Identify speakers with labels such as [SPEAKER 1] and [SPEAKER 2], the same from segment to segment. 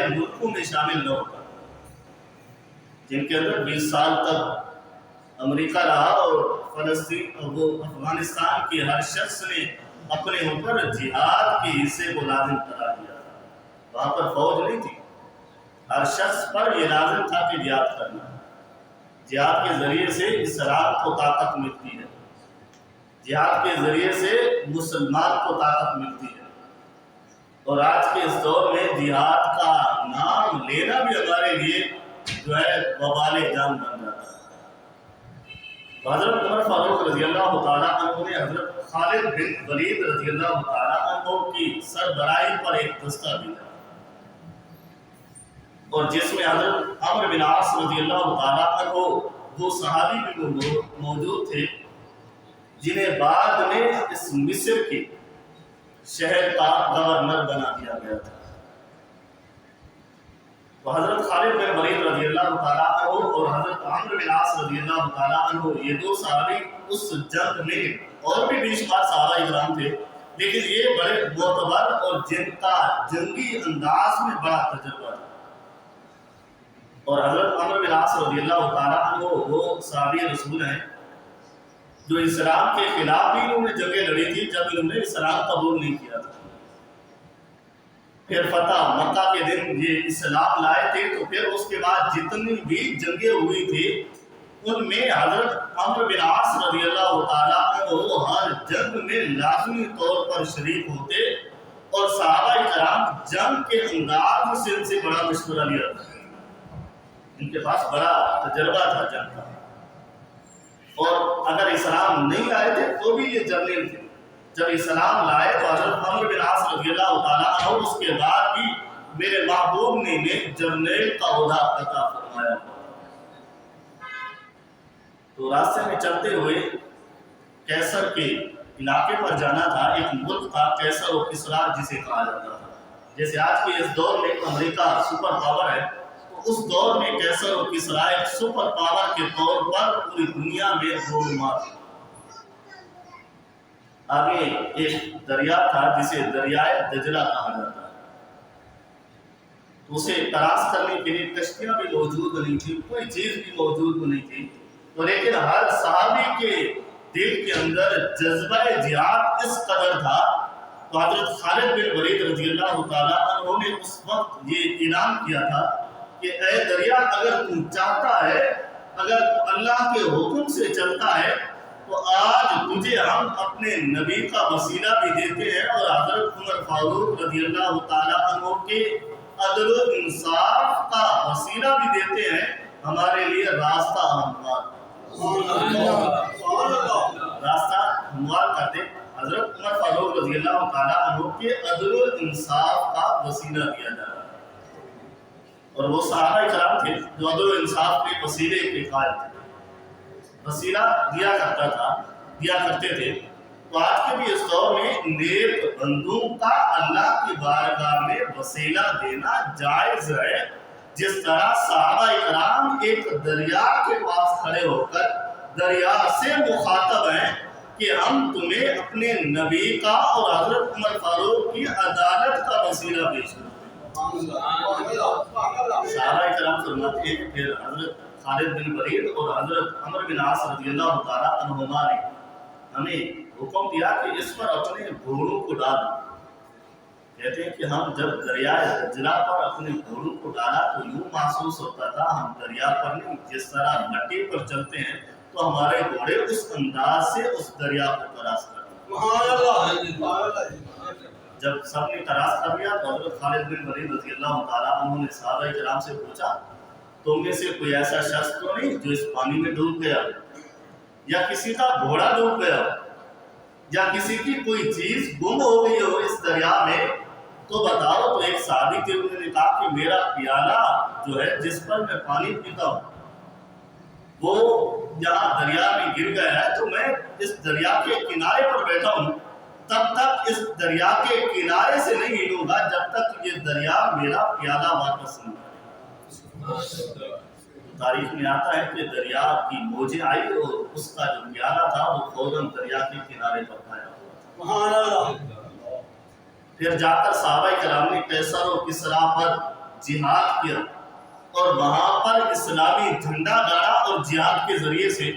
[SPEAKER 1] والے ملکوں میں شامل نہ ہوتا، جن کے اندر 20 سال تک امریکہ رہا اور فلسطین اور وہ افغانستان کے ہر شخص نے اپنے اوپر جہاد کے حصے کو لازم قرار دیا تھا۔ وہاں پر فوج نہیں تھی، ہر شخص پر یہ لازم تھا کہ جہاد کرنا۔ جہاد کے ذریعے سے اسلام کو طاقت ملتی ہے، جہاد کے ذریعے سے مسلمان کو طاقت ملتی ہے، اور آج کے اس دور میں جہاد کا نام لینا بھی ہمارے لیے جو ہے وبال جان بن جاتا ہے۔ حضرت عمر فاروق رضی اللہ تعالیٰ عنہ نے حضرت خالد بن ولید رضی اللہ تعالیٰ عنہ کی سربراہی پر ایک دستہ بھیجا، اور جس میں حضرت عمرو بن عاص رضی اللہ تعالیٰ عنہ وہ صحابی بھی موجود تھے جنہیں بعد میں اس مصر کے شہر کا گورنر بنا دیا گیا تھا۔ تو حضرت خالد بن ولید رضی اللہ تعالیٰ عنہ اور حضرت عمرو بن عاص رضی اللہ تعالیٰ عنہ یہ دو صحابی اس جنگ میں، اور بھی 20 صحابہ اکرام تھے، لیکن یہ بڑے معتبر اور جن کا جنگی انداز میں بڑا تجربہ تھا۔ اور حضرت عمرو بن عاص رضی اللہ تعالیٰ عنہ وہ صحابی رسول ہیں جو اسلام کے خلاف بھی انہوں نے جنگیں لڑی تھی جب انہوں نے اسلام قبول نہیں کیا تھا۔ پھر فتح مکہ کے دن یہ اسلام لائے تھے، تو پھر اس کے بعد جتنی بھی جنگیں ہوئی تھی ان میں حضرت عمرو بن عاص رضی اللہ تعالیٰ عنہ ہر جنگ میں لازمی طور پر شریک ہوتے، اور صحابہ کرام جنگ کے انداز سے ان سے بڑا مشورہ لیا تھا، ان کے پاس بڑا تجربہ تھا جنگ کا۔ اور اگر اسلام نہیں لائے تھے تو بھی یہ جرنیل تھے، جب اسلام لائے تو حضرت عمرو بن عاص رضی اللہ تعالیٰ عنہ اس کے بعد بھی میرے محبوب نے انہیں جرنیل کا عہدہ عطا فرمایا۔ تو راستے میں چلتے ہوئے کیسر کے علاقے پر جانا تھا، ایک ملک تھا کیسر و کسریٰ جسے کہا جاتا تھا۔ جیسے آج کے اس دور میں امریکہ سپر پاور ہے، تو اس دور میں کیسر و کسریٰ ایک سپر پاور کے طور پر پوری دنیا میں رونما تھی۔ آگے ایک دریا تھا جسے دریائے دجلہ کہا جاتا ہے، تو اسے کراس کرنے کے لیے کشتیاں بھی موجود نہیں تھی، کوئی چیز بھی موجود نہیں تھی، تو لیکن ہر صحابی کے دل کے اندر جذبہ جہاد اس قدر تھا، تو حضرت خالد بن ولید رضی اللہ تعالیٰ عنہ نے اس وقت یہ اعلان کیا تھا کہ اے دریا، اگر تم چاہتا ہے، اگر اللہ کے حکم سے چلتا ہے، تو آج تجھے ہم اپنے نبی کا وسیلہ بھی دیتے ہیں، اور حضرت عمر فاروق رضی اللہ تعالیٰ عنہ کے عدل و انصاف کا وسیلہ بھی دیتے ہیں، ہمارے لیے راستہ ہموار کرتے۔ حضرت عمر فاروق رضی اللہ تعالیٰ عنہ کے عدل و انصاف کا وسیلہ دیا جا رہا ہے، اور وہ صحابہ کرام تھے جو عدل و انصاف کے وسیلے کے قائل تھے، وسیلہ دیا کرتے تھے۔ تو آج کے بھی اس دور میں نیک بندوں کا اللہ کی بارگاہ میں وسیلہ دینا جائز ہے، جس طرح صحابہ کرام ایک دریا کے پاس کھڑے ہو کر دریا سے مخاطب ہیں کہ ہم تمہیں اپنے نبی کا اور حضرت عمر فاروق کی عدالت کا وسیلہ پیش کرتے ہیں۔ صحابہ کرام فرماتے ہیں، پھر حضرت خالد بن ولید اور حضرت عمرو بن عاص رضی اللہ تعالیٰ عنہما نے ہمیں حکم دیا کہ اس پر اپنے گھوڑوں کو ڈال دو۔ کہتے ہیں کہ ہم جب دریائے دجلہ پر اپنے گھوڑوں کو ڈالا تو یوں محسوس ہوتا تھا ہم دریا پر نہیں، جس طرح مٹی پر چلتے ہیں تو ہمارے گھوڑے اس انداز سے اس دریا کو کراس کرتے ہیں۔ جب سب نے کراس کر لیا تو حضرت خالد بن ولید رضی اللہ تعالیٰ عنہ نے صحابہ کرام سے پوچھا، تم میں سے کوئی ایسا شخص تو نہیں جو اس پانی میں ڈوب گیا، یا کسی کا گھوڑا ڈوب گیا، یا کسی کی کوئی چیز گم ہو گئی ہو اس دریا میں، تو بتاؤ۔ تو ایک صحابی تھے، انہوں نے کہا کہ میرا پیالہ جو ہے جس پر میں پانی پیتا ہوں وہ یہاں دریا میں گر گیا ہے، تو میں اس دریا کے کنارے پر بیٹھا ہوں، تب تک اس دریا کے کنارے سے نہیں ہلوں گا جب تک یہ دریا میرا پیالہ واپس نہیں کرے۔ تاریخ میں آتا ہے کہ دریا کی موجیں آئی اور اس کا جو پیالہ تھا وہ فوراً دریا کے کنارے پر پایا ہوا تھا۔ پھر جا کر صحابہ کرام نے کیسر و کسریٰ پر جہاد کیا اور وہاں پر اسلامی جھنڈا گاڑا اور جہاد کے ذریعے سے،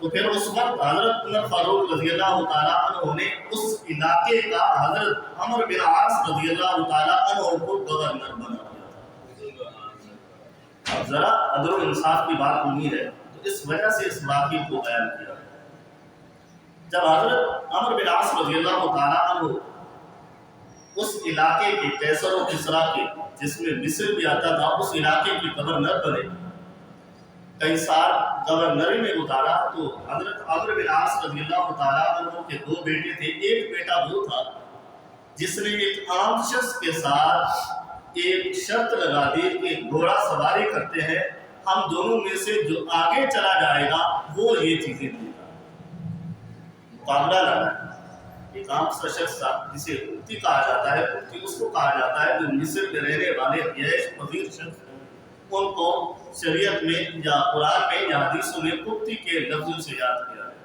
[SPEAKER 1] تو پھر اس وقت حضرت عمر فاروق رضی اللہ تعالیٰ عنہ نے اس علاقے کا حضرت عمرو بن عاص رضی اللہ تعالیٰ عنہ کو گورنر بنا دیا تھا۔ اب ذرا عدل و انصاف کی بات نہیں ہے تو اس وجہ سے اس واقعے کو بیان کیا۔ جب حضرت عمرو بن عاص رضی اللہ تعالیٰ عنہ اس علاقے کے قیصر و کسریٰ کے، جس میں مصر بھی آتا تھا، اس علاقے کے گورنر بنے، کئی سال گورنری میں گزارا، تو حضرت عمرو بن عاص رضی اللہ تعالیٰ عنہ کے دو بیٹے تھے۔ ایک بیٹا وہ تھا جس نے ایک عام شخص کے ساتھ ایک شرط لگا دی کہ گھوڑا سواری کرتے ہیں، ہم دونوں میں سے جو آگے چلا جائے گا وہ یہ چیزیں دے گا۔ مقابلہ لگا۔ ایک عام سا شخص تھا جسے کتی کہا جاتا ہے، کتی اس کو کہا جاتا ہے جو مصر میں رہنے والے عیش پذیر شخص، ان کو شریعت میں یا قرآن میں یا حدیثوں میں کتی کے لفظوں سے یاد کیا ہے،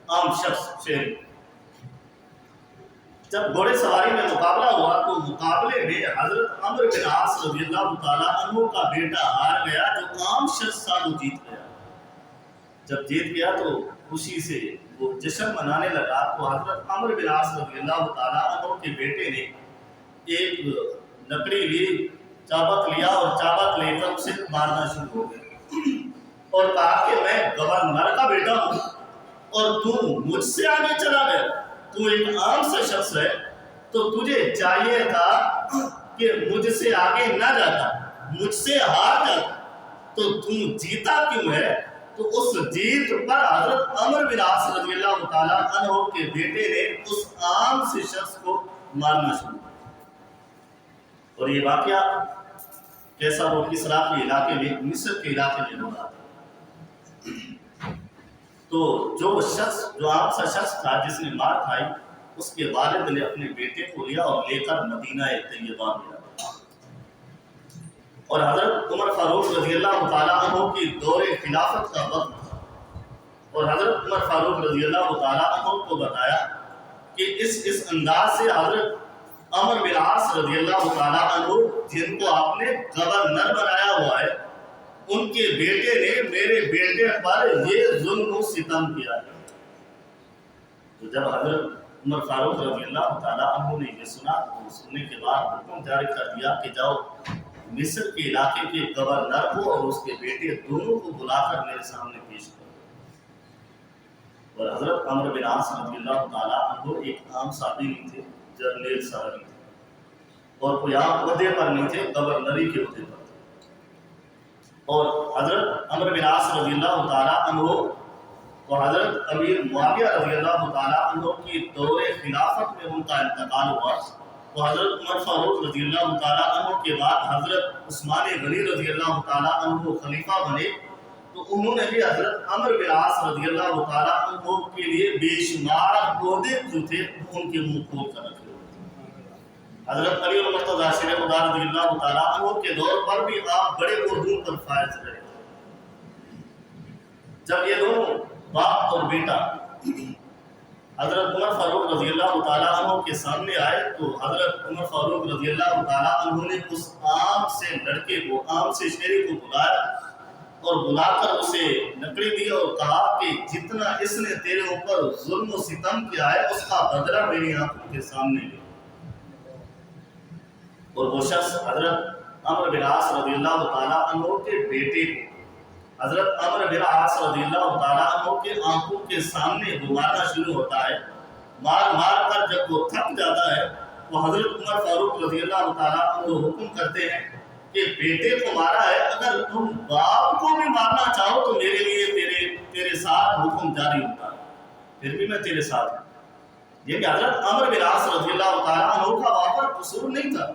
[SPEAKER 1] عام شخص شہری۔ جب گھوڑے سواری میں مقابلہ ہوا تو مقابلے میں حضرت عمرو بن عاص رضی اللہ تعالیٰ عنہ کا بیٹا ہار گیا، جو عام شخص تھا وہ جیت گیا۔ جب جیت گیا تو خوشی سے وہ جشن منانے لگا، تو حضرت عمرو بن عاص رضی اللہ تعالیٰ عنہ کے بیٹے نے ایک لکڑی لی، چابک لیا اور چابک لے کر اسے مارنا شروع ہو گیا اور کہا کہ میں گورنر کا بیٹا ہوں اور تو مجھ سے آگے چلا گیا، تو ایک عام سا شخص ہے، تو تجھے چاہیے تھا کہ مجھ سے آگے نہ جاتا، مجھ سے ہار جاتا، تو تم جیتا کیوں ہے؟ تو اس جیت پر حضرت عمرو بن عاص رضی اللہ تعالیٰ عنہ کے بیٹے نے اس عام سے شخص کو مارنا شروع کیا۔ اور یہ واقعہ قیصر و کسریٰ کے علاقے میں، مصر کے علاقے میں ہو رہا تھا۔ تو جو شخص، جو عام سا شخص تھا جس نے مار کھائی، اس کے والد نے اپنے بیٹے کو لیا اور لے کر مدینہ طیبہ میں رکھا۔ اور حضرت عمر فاروق رضی اللہ تعالیٰ عنہ کی دور خلافت کا وقت تھا، اور حضرت عمر فاروق رضی اللہ تعالیٰ عنہ کو بتایا کہ اس انداز سے حضرت عمرو بن عاص رضی اللہ تعالیٰ عنہ جن کو آپ نے گورنر بنایا ہوا ہے، ان کے بیٹے نے میرے بیٹے پر یہ ظلم و ستم کیا ہے۔ تو جب حضرت عمر فاروق رضی اللہ تعالیٰ عنہ نے یہ سنا تو سننے کے بعد حکم جاری کر دیا کہ جاؤ مصر کے علاقے کے گورنر کو اور اس کے بیٹے دونوں کو بلا کر میرے سامنے پیش کرو۔ اور حضرت عمرو بن عاص رضی اللہ تعالیٰ عنہ ایک عام صحابی نہیں تھے، جرنیل صحابی تھے، اور کوئی عام عہدے پر نہیں تھے، گورنری کے عہدے پر تھے۔ اور حضرت عمرو بن عاص رضی اللہ تعالیٰ عنہ اور حضرت امیر معاویہ رضی اللہ تعالیٰ عنہ کی دور خلافت میں ان کا انتقال ہوا، تو حضرت عمر فاروق رضی اللہ تعالیٰ عنہ کے بعد حضرت عثمان غنی رضی اللہ تعالیٰ عنہ خلیفہ بنے، تو انہوں نے بھی حضرت عمرو بن عاص رضی اللہ تعالیٰ عنہ کے لیے بے شمار عہدے جو تھے ان کے منہ کھول کر رکھے ہوئے۔ حضرت علی المرتضیٰ شیخ خدا رضی اللہ تعالیٰ عنہ کے دور پر بھی آپ بڑے عہدوں پر فائز رہے۔ جب یہ دونوں باپ اور بیٹا حضرت عمر فاروق رضی اللہ تعالیٰ عنہ کے سامنے آئے، تو حضرت عمر فاروق رضی اللہ تعالیٰ عنہ نے اس عام سے لڑکے کو، عام سے شہری کو بلایا اور بلا کر اسے لکڑی دی اور کہا کہ جتنا اس نے تیرے اوپر ظلم و ستم کیا ہے اس کا بدلہ میری آنکھوں کے سامنے لے۔ اور وہ شخص حضرت عمرو بن عاص رضی اللہ تعالیٰ عنہ کے بیٹے کو حضرت عمرو بن عاص رضی اللہ تعالیٰ عنہ کے آنکھوں کے سامنے مارنا شروع ہوتا ہے۔ مار مار کر جب وہ تھک جاتا ہے تو حضرت عمر فاروق رضی اللہ تعالیٰ عنہ حکم کرتے ہیں کہ بیٹے کو مارا ہے، اگر تم باپ کو بھی مارنا چاہو تو میرے لیے تیرے ساتھ حکم جاری ہوتا ہے، پھر بھی میں تیرے ساتھ ہوں۔ یہ کہ حضرت عمرو بن عاص رضی اللہ تعالیٰ عنہ کا وہاں پر قصور نہیں تھا،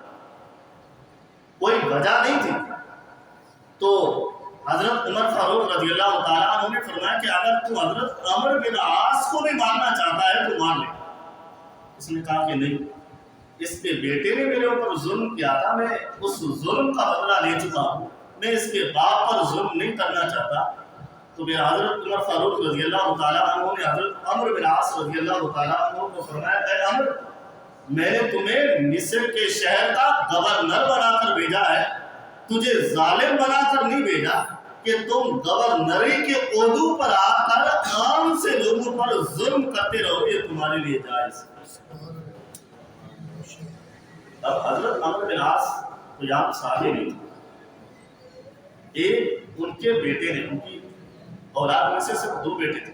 [SPEAKER 1] کوئی وجہ نہیں تھی، تو حضرت عمر فاروق رضی اللہ تعالیٰ عنہ نے فرمایا کہ اگر تو حضرت عمرو بن عاص کو بھی مارنا چاہتا ہے تو مار لے۔ اس نے کہا کہ نہیں، اس کے بیٹے نے میرے اوپر ظلم کیا تھا، میں اس ظلم کا بدلہ لے چکا ہوں، میں اس کے باپ پر ظلم نہیں کرنا چاہتا۔ تو میرا حضرت عمر فاروق رضی اللہ تعالیٰ عنہ نے حضرت عمرو بن عاص رضی اللہ تعالیٰ عنہ کو فرمایا، اے عمرو، میں نے تمہیں مصر کے شہر کا گورنر بنا کر بھیجا ہے، تجھے ظالم بنا کر نہیں بھیجا کہ تم گورنری کے عہدوں پر آ کر عام سے لوگوں پر ظلم کرتے رہو، یہ تمہارے لیے جائز ہے۔ اب حضرت عمرو بن عاص تو یہاں صحابی نہیں تھے، ایک ان کے بیٹے نے، ان کی اولاد میں سے صرف 2 بیٹے تھے،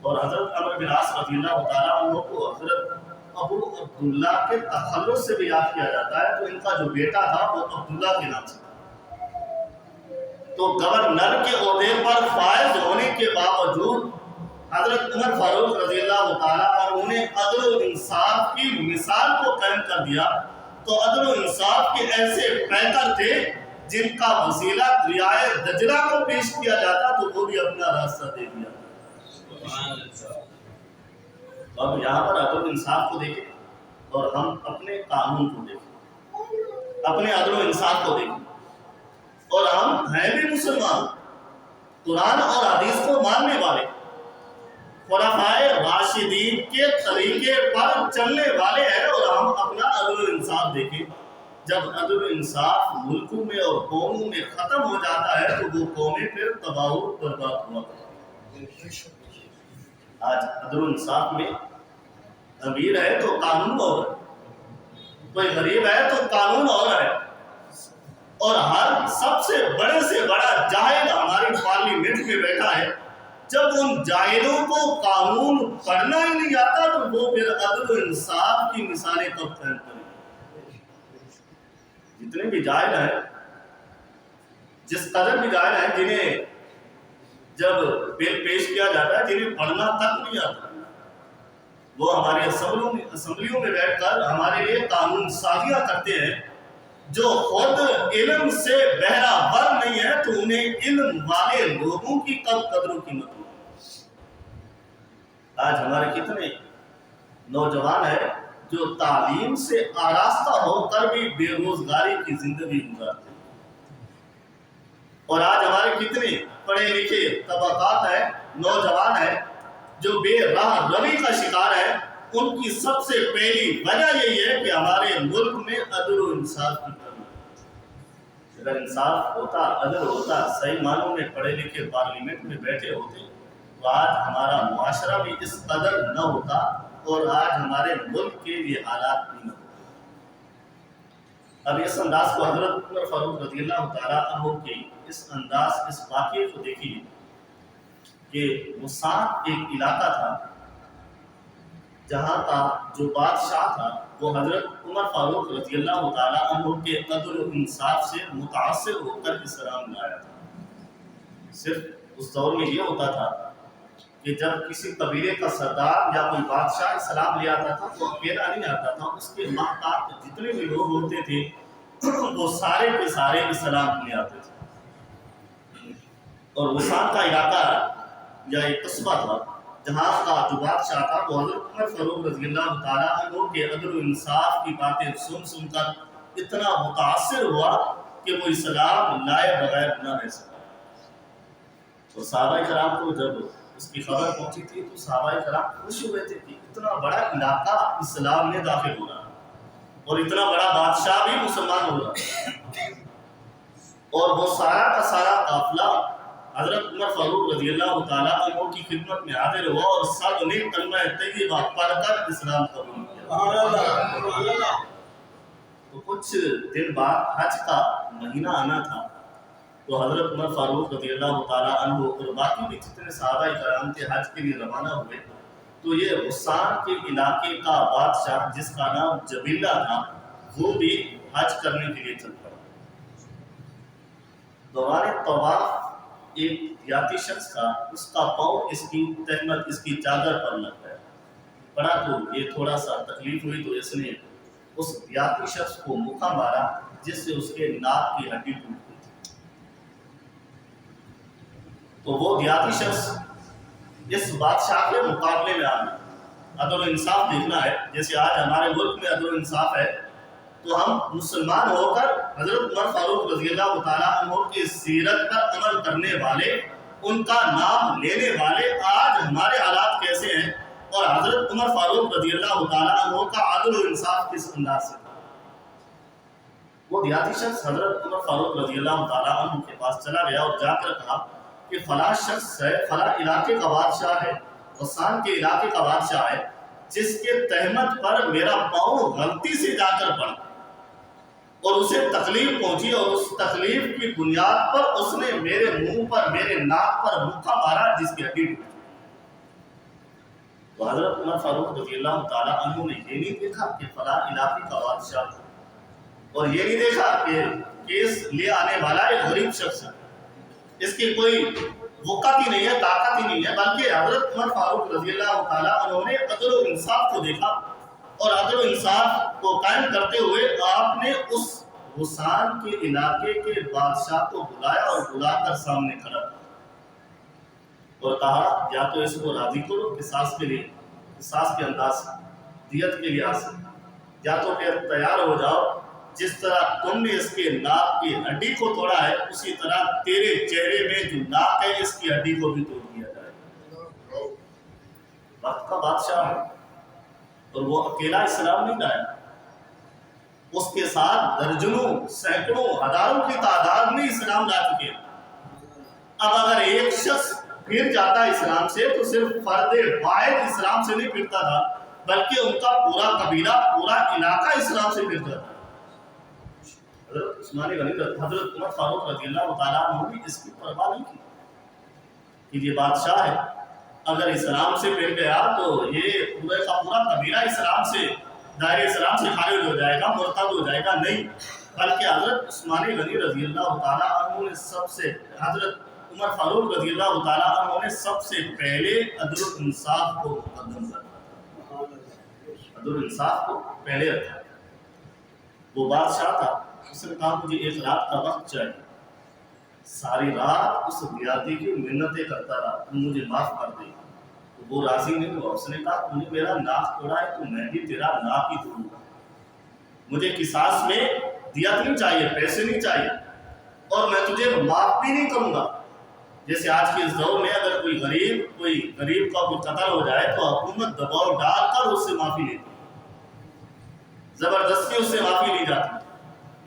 [SPEAKER 1] اور حضرت عمرو بن عاص رضی اللہ تعالیٰ عنہ کو حضرت ابو عبداللہ کے تخلص سے بھی یاد کیا جاتا ہے، تو ان کا جو بیٹا تھا وہ عبداللہ کے نام سے، تو گورنر کے عہدے پر فائز ہونے کے باوجود حضرت عمر فاروق رضی اللہ تعالیٰ عنہ نے عدل و انصاف کی مثال کو قائم کر دیا۔ تو عدل و انصاف کے ایسے پیکر تھے جن کا وسیلہ دریائے دجلہ کو پیش کیا جاتا تو وہ بھی اپنا راستہ دے دیا۔ اب یہاں پر عدل و انصاف کو دیکھیں اور ہم اپنے قانون کو دیکھیں، اپنے عدل و انصاف کو دیکھیں، اور ہم ہیں بھی مسلمان، قرآن اور حدیث کو ماننے والے، خلفائے راشدین کے طریقے پر چلنے والے ہیں، اور ہم اپنا عدل و انصاف دیکھیں۔ جب عدل و انصاف ملکوں میں اور قوموں میں ختم ہو جاتا ہے تو وہ قومیں پھر تباہ و برباد ہوا کرتی ہیں۔ آج عدل و انصاف میں امیر ہے تو قانون اور ہے، کوئی غریب ہے تو قانون اور ہے، اور ہر سب سے بڑا جاہل ہماری پارلیمنٹ میں بیٹھا ہے۔ جب ان جاہلوں کو قانون پڑھنا ہی نہیں آتا تو وہ پھر عدل و انصاف کی مثالیں کب قائم کریں؟ جتنے بھی جاہل ہیں، جس قدر بھی جاہل ہیں، جنہیں جب بل پیش کیا جاتا ہے جنہیں پڑھنا تک نہیں آتا، وہ ہمارے اسمبلیوں میں بیٹھ کر ہمارے لیے قانون سازیاں کرتے ہیں، جو خود علم سے بہرہ ور نہیں ہے تو انہیں علم والے لوگوں کی کب قدر و قیمت ہوگی۔ آج ہمارے کتنے نوجوان ہیں جو تعلیم سے آراستہ ہو کر بھی بے روزگاری کی زندگی گزارتے ہیں، اور آج ہمارے کتنے پڑھے لکھے طبقات ہیں، نوجوان ہیں جو بے راہ روی کا شکار ہے۔ ان کی سب سے پہلی وجہ یہی ہے کہ ہمارے ملک میں عدل و انصاف کی کمی ہے۔ اگر انصاف ہوتا، عدل ہوتا، صحیح معنوں میں پڑھے لکھے پارلیمنٹ میں بیٹھے ہوتے تو آج ہمارا معاشرہ بھی اس قدر نہ ہوتا، اور آج ہمارے ملک کے یہ حالات بھی نہ ہوتے۔ اب اس انداز کو حضرت عمر فاروق رضی اللہ تعالیٰ عنہ کے اس واقعے کو دیکھیے کہ وسان ایک علاقہ تھا جہاں کا جو بادشاہ تھا وہ حضرت عمر فاروق رضی اللہ تعالیٰ عنہ کے عدل و انصاف سے متاثر ہو کر اسلام لایا تھا۔ صرف اس دور میں یہ ہوتا تھا کہ جب کسی قبیلے کا سردار یا کوئی بادشاہ اسلام لے آتا تھا تو اکیلا نہیں آتا تھا، اس کے ماتحت جتنے بھی لوگ ہوتے تھے وہ سارے کے سارے اسلام لے آتے تھے۔ اور وسان کا علاقہ یا ایک قصبہ تھا جہاں کا جو بادشاہ تھا وہ حضرت عمر فاروق رضی اللہ تعالیٰ عنہ کے عدل و انصاف کی باتیں سن کر اتنا متاثر ہوا کہ وہ اسلام لائے بغیر نہ رہ سکا۔ تو صحابہ کرام کو جب اس کی خبر پہنچی تھی تو صحابہ کرام خوش ہوئے تھے کہ اتنا بڑا علاقہ اسلام میں داخل ہو رہا اور اتنا بڑا بادشاہ بھی مسلمان ہو رہا، اور وہ سارا کا سارا قافلہ حضرت عمر فاروق رضی اللہ تعالیٰ عنہ کی خدمت میں حاضر ہوا اور سب نے کلمہ طیبہ پڑھ کر اسلام قبول کیا۔ تو کچھ دن بعد حج کا مہینہ آنا تھا، تو حضرت عمر فاروق رضی اللہ تعالیٰ عنہ اور باقی بھی جتنے صحابہ کرام تھے حج کے لیے روانہ ہوئے۔ تو یہ غسان کے علاقے کا بادشاہ جس کا نام جبیلہ تھا وہ بھی حج کرنے کے لیے چل پڑا۔ دوران طواف ایک دیاتی شخص تھا، اس کا پاؤں اس کی تہمت اس کی چادر پر لگ گیا، پڑا تو یہ تھوڑا سا تکلیف ہوئی تو اس نے اس دیاتی شخص کو مکہ مارا جس سے اس کے ناک کی ہڈی ٹوٹ گئی تھی۔ تو وہ دیاتی شخص اس بادشاہ کے مقابلے میں آ گیا۔ عدل و انصاف دیکھنا ہے، جیسے آج ہمارے ملک میں عدل و انصاف ہے تو ہم مسلمان ہو کر حضرت عمر فاروق رضی اللہ تعالیٰ عنہ کی سیرت پر عمل کرنے والے، ان کا نام لینے والے، آج ہمارے حالات کیسے ہیں اور حضرت عمر فاروق رضی اللہ تعالیٰ عنہ کا عدل و انصاف کس انداز سے تھا۔ وہ دیہاتی شخص حضرت عمر فاروق رضی اللہ تعالیٰ عنہ کے پاس چلا گیا اور جا کر کہا کہ فلاں شخص ہے، فلاں علاقے کا بادشاہ ہے، غسان کے علاقے کا بادشاہ ہے، جس کے تہمت پر میرا پاؤں غلطی سے جا کر پڑا اور اسے تکلیف پہنچی، اور اس تکلیف کی بنیاد پر اس نے میرے منہ پر، میرے ناک پر مکہ مارا جس کی ہڈی ٹوٹی۔ تو حضرت عمر فاروق رضی اللہ تعالیٰ عنہ نے یہ نہیں دیکھا کہ فلاں علاقے کا بادشاہ، اور یہ نہیں دیکھا کہ کیس لے آنے والا ایک غریب شخص ہے، اس کی کوئی وقت ہی نہیں ہے، طاقت ہی نہیں ہے، بلکہ حضرت عمر فاروق رضی اللہ تعالیٰ عنہ نے عدل و انصاف کو دیکھا، اور عدل و انصاف کو قائم کرتے ہوئے آپ نے اس غسان کے علاقے کے بادشاہ کو بلایا اور بلا کر سامنے کھڑا اور کہا یا تو اس کو راضی کرو قصاص کے لیے، قصاص کے انداز سے، دیت کے لحاظ سے، یا تو پھر تیار ہو جاؤ، جس طرح تم نے اس کے ناک کی ہڈی کو توڑا ہے اسی طرح تیرے چہرے میں جو ناک ہے اس کی ہڈی کو بھی توڑ دیا جائے۔ وقت کا بادشاہ ہے اور وہ اکیلا اسلام نہیں لایا، اس کے ساتھ درجنوں، سینکڑوں، ہزاروں کی تعداد میں اسلام لا چکے۔ اب اگر ایک شخص پھر جاتا اسلام سے تو صرف فرد واحد اسلام سے نہیں پھرتا تھا، بلکہ ان کا پورا قبیلہ، پورا علاقہ اسلام سے پھر جاتا۔ حضرت عثمان غنی، حضرت عمر فاروق رضی اللہ تعالیٰ عنہ نے اس کی پرواہ نہیں کی کہ یہ بادشاہ ہے، اگر اسلام سے پھر گیا تو یہ پورے کا پورا قبیلہ اسلام سے، دائرے اسلام سے خارج ہو جائے گا، مرتد ہو جائے گا، نہیں، بلکہ حضرت عثمان غنی رضی اللہ تعالیٰ عنہ نے سب سے، حضرت عمر فاروق رضی اللہ تعالیٰ عنہ نے سب سے پہلے عدل و انصاف کو مقدم کیا، عدل و انصاف کو پہلے رکھا۔ وہ بادشاہ تھا، اس نے کہا مجھے ایک رات کا وقت چاہیے، ساری رات اس دیاتی کی منتیں کرتا رہا، تم مجھے معاف کر دے۔ تو وہ راضی نہیں ہوا، اس نے کہا تم نے میرا ناک توڑا ہے تو میں بھی تیرا ناک ہی توڑوں گا، مجھے قصاص میں دیت نہیں چاہیے، پیسے نہیں چاہیے، اور میں تجھے معاف بھی نہیں کروں گا۔ جیسے آج کے اس دور میں اگر کوئی غریب کا کوئی قتل ہو جائے تو حکومت دباؤ ڈال کر اس سے معافی لیتی، زبردستی اس سے معافی لی جاتی،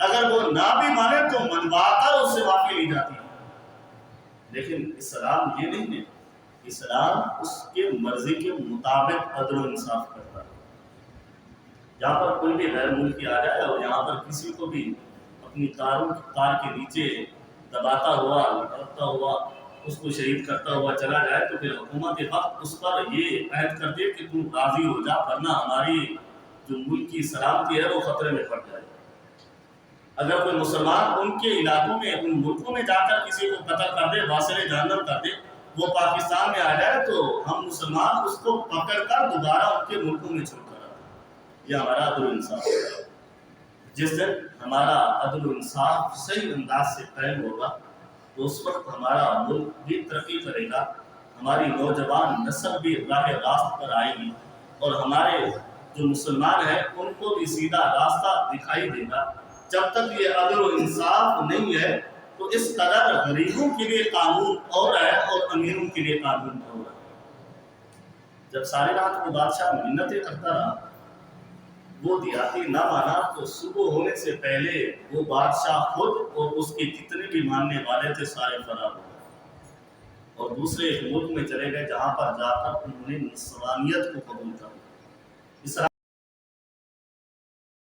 [SPEAKER 1] اگر وہ نہ بھی مانے تو منوا کر اس سے معافی لی جاتی ہے۔ لیکن اسلام یہ نہیں ہے، اسلام اس کے مرضی کے مطابق عدل و انصاف کرتا ہے۔ جہاں پر کوئی بھی غیر ملکی آ جائے اور یہاں پر کسی کو بھی اپنی کار کے نیچے دباتا ہوا، لٹکتا ہوا، اس کو شہید کرتا ہوا چلا جائے تو پھر حکومت وقت اس پر یہ عہد کر دے کہ تم راضی ہو جا، ورنہ ہماری جو ملک کی سلامتی ہے وہ خطرے میں پڑ جائے۔ اگر کوئی مسلمان ان کے علاقوں میں، ان ملکوں میں جا کر کسی کو قتل کر دے، واصل جہنم کر دے، وہ پاکستان میں آ جائے تو ہم مسلمان اس کو پکڑ کر دوبارہ ان کے ملکوں میں چھوڑ کر آتے۔ یہ ہمارا عدل و انصاف ہے۔ جس دن ہمارا عدل و انصاف صحیح انداز سے قائم ہوگا تو اس وقت ہمارا ملک بھی ترقی کرے گا، ہماری نوجوان نسل بھی راہ راست پر آئے گی، اور ہمارے جو مسلمان ہیں ان کو بھی سیدھا راستہ دکھائی دے گا۔ جب تک یہ عدل و انصاف نہیں ہے تو اس قدر غریبوں کے لیے قانون اور ہے اور امیروں کے لیے قانون اور ہے۔ جب سارے رات وہ بادشاہ منتیں کرتا رہا، وہ دیہاتی نہ مانا تو صبح ہونے سے پہلے وہ بادشاہ خود اور اس کے جتنے بھی ماننے والے تھے سارے فرار ہو گئے اور دوسرے ایک ملک میں چلے گئے، جہاں پر جا کر انہوں نے نصرانیت کو قبول کر لیا۔